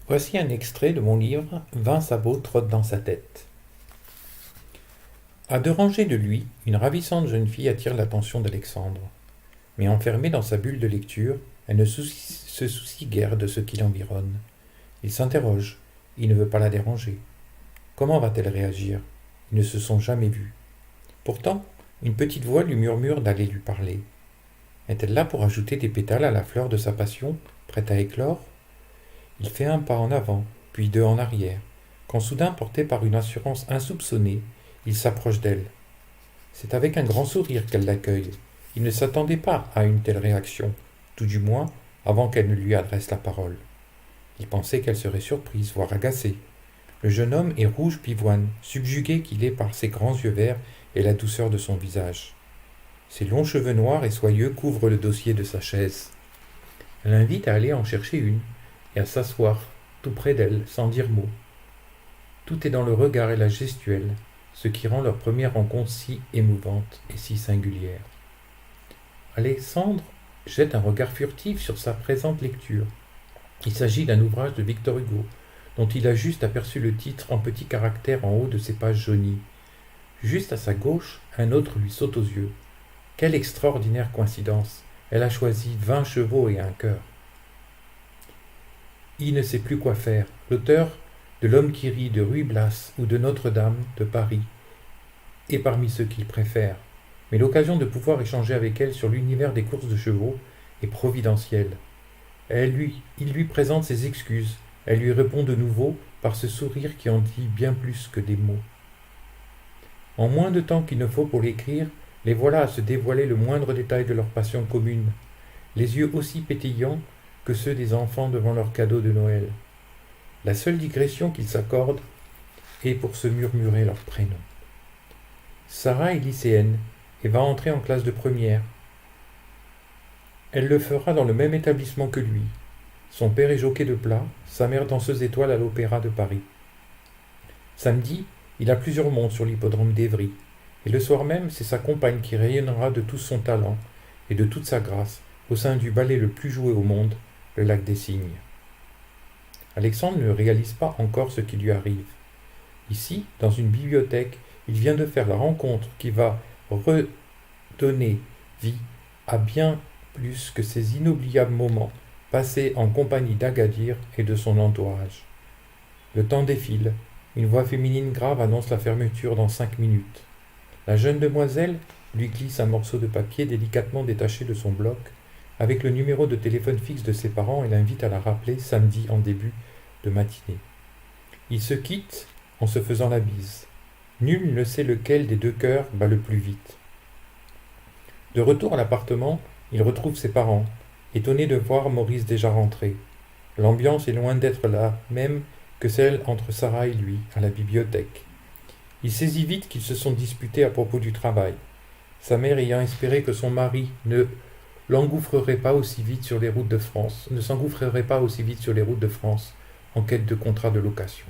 Voici un extrait de mon livre Vingt sabots trottent dans sa tête. À 2 rangées de lui, une ravissante jeune fille attire l'attention d'Alexandre. Mais enfermée dans sa bulle de lecture, elle ne se soucie guère de ce qui l'environne. Il s'interroge. Il ne veut pas la déranger. Comment va-t-elle réagir? Ils ne se sont jamais vus. Pourtant, une petite voix lui murmure d'aller lui parler. Est-elle là pour ajouter des pétales à la fleur de sa passion, prête à éclore? Il fait un pas en avant, puis 2 en arrière, quand soudain, porté par une assurance insoupçonnée, il s'approche d'elle. C'est avec un grand sourire qu'elle l'accueille. Il ne s'attendait pas à une telle réaction, tout du moins avant qu'elle ne lui adresse la parole. Il pensait qu'elle serait surprise, voire agacée. Le jeune homme est rouge pivoine, subjugué qu'il est par ses grands yeux verts et la douceur de son visage. Ses longs cheveux noirs et soyeux couvrent le dossier de sa chaise. Elle l'invite à aller en chercher une et à s'asseoir tout près d'elle sans dire mot. Tout est dans le regard et la gestuelle, ce qui rend leur première rencontre si émouvante et si singulière. Alexandre jette un regard furtif sur sa présente lecture. Il s'agit d'un ouvrage de Victor Hugo, dont il a juste aperçu le titre en petits caractères en haut de ses pages jaunies. Juste à sa gauche, un autre lui saute aux yeux. Quelle extraordinaire coïncidence! Elle a choisi 20 chevaux et un cœur. Il ne sait plus quoi faire. L'auteur de L'homme qui rit de Ruy Blas ou de Notre-Dame de Paris est parmi ceux qu'il préfère. Mais l'occasion de pouvoir échanger avec elle sur l'univers des courses de chevaux est providentielle. Il lui présente ses excuses. Elle lui répond de nouveau par ce sourire qui en dit bien plus que des mots. En moins de temps qu'il ne faut pour l'écrire, les voilà à se dévoiler le moindre détail de leur passion commune, les yeux aussi pétillants que ceux des enfants devant leur cadeau de Noël. La seule digression qu'ils s'accordent est pour se murmurer leur prénom. Sarah est lycéenne et va entrer en classe de première. Elle le fera dans le même établissement que lui. Son père est jockey de plat, sa mère danseuse étoile à l'Opéra de Paris. Samedi, il a plusieurs montes sur l'hippodrome d'Évry, et le soir même, c'est sa compagne qui rayonnera de tout son talent et de toute sa grâce au sein du ballet le plus joué au monde, le Lac des Cygnes. Alexandre ne réalise pas encore ce qui lui arrive. Ici, dans une bibliothèque, il vient de faire la rencontre qui va redonner vie à bien plus que ces inoubliables moments passés en compagnie d'Agadir et de son entourage. Le temps défile. Une voix féminine grave annonce la fermeture dans 5 minutes. La jeune demoiselle lui glisse un morceau de papier délicatement détaché de son bloc, avec le numéro de téléphone fixe de ses parents et l'invite à la rappeler samedi en début de matinée. Ils se quittent en se faisant la bise. Nul ne sait lequel des 2 cœurs bat le plus vite. De retour à l'appartement, il retrouve ses parents, étonnés de voir Maurice déjà rentré. L'ambiance est loin d'être la même que celle entre Sarah et lui, à la bibliothèque. Il saisit vite qu'ils se sont disputés à propos du travail, sa mère ayant espéré que son mari ne s'engouffrerait pas aussi vite sur les routes de France en quête de contrat de location.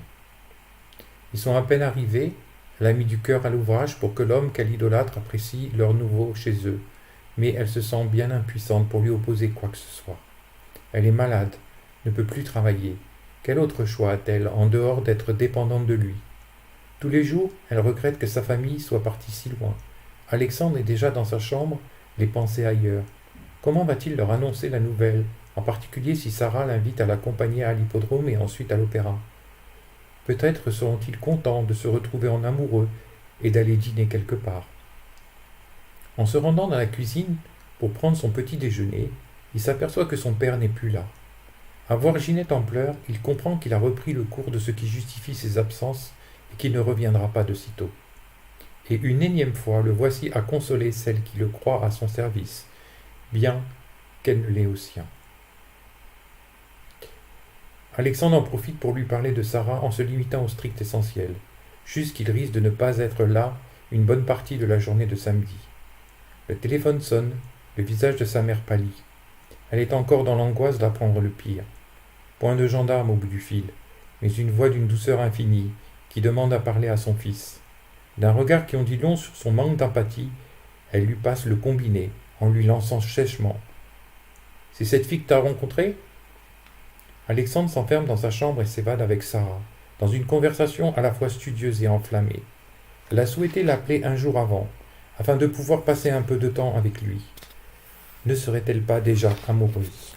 Ils sont à peine arrivés, elle a mis du cœur à l'ouvrage pour que l'homme qu'elle idolâtre apprécie leur nouveau chez eux, mais elle se sent bien impuissante pour lui opposer quoi que ce soit. Elle est malade, ne peut plus travailler. Quel autre choix a-t-elle en dehors d'être dépendante de lui? Tous les jours, elle regrette que sa famille soit partie si loin. Alexandre est déjà dans sa chambre, les pensées ailleurs. Comment va-t-il leur annoncer la nouvelle, en particulier si Sarah l'invite à l'accompagner à l'hippodrome et ensuite à l'opéra? Peut-être seront-ils contents de se retrouver en amoureux et d'aller dîner quelque part. En se rendant dans la cuisine pour prendre son petit déjeuner, il s'aperçoit que son père n'est plus là. À voir Ginette en pleurs, il comprend qu'il a repris le cours de ce qui justifie ses absences et qu'il ne reviendra pas de sitôt. Et une énième fois, le voici à consoler celle qui le croit à son service, bien qu'elle ne l'ait au sien. Alexandre en profite pour lui parler de Sarah en se limitant au strict essentiel, juste qu'il risque de ne pas être là une bonne partie de la journée de samedi. Le téléphone sonne, le visage de sa mère pâlit. Elle est encore dans l'angoisse d'apprendre le pire. Point de gendarme au bout du fil, mais une voix d'une douceur infinie qui demande à parler à son fils. D'un regard qui en dit long sur son manque d'empathie, elle lui passe le combiné en lui lançant sèchement. « C'est cette fille que t'as rencontrée ?» Alexandre s'enferme dans sa chambre et s'évade avec Sarah, dans une conversation à la fois studieuse et enflammée. Elle a souhaité l'appeler un jour avant, afin de pouvoir passer un peu de temps avec lui. Ne serait-elle pas déjà amoureuse?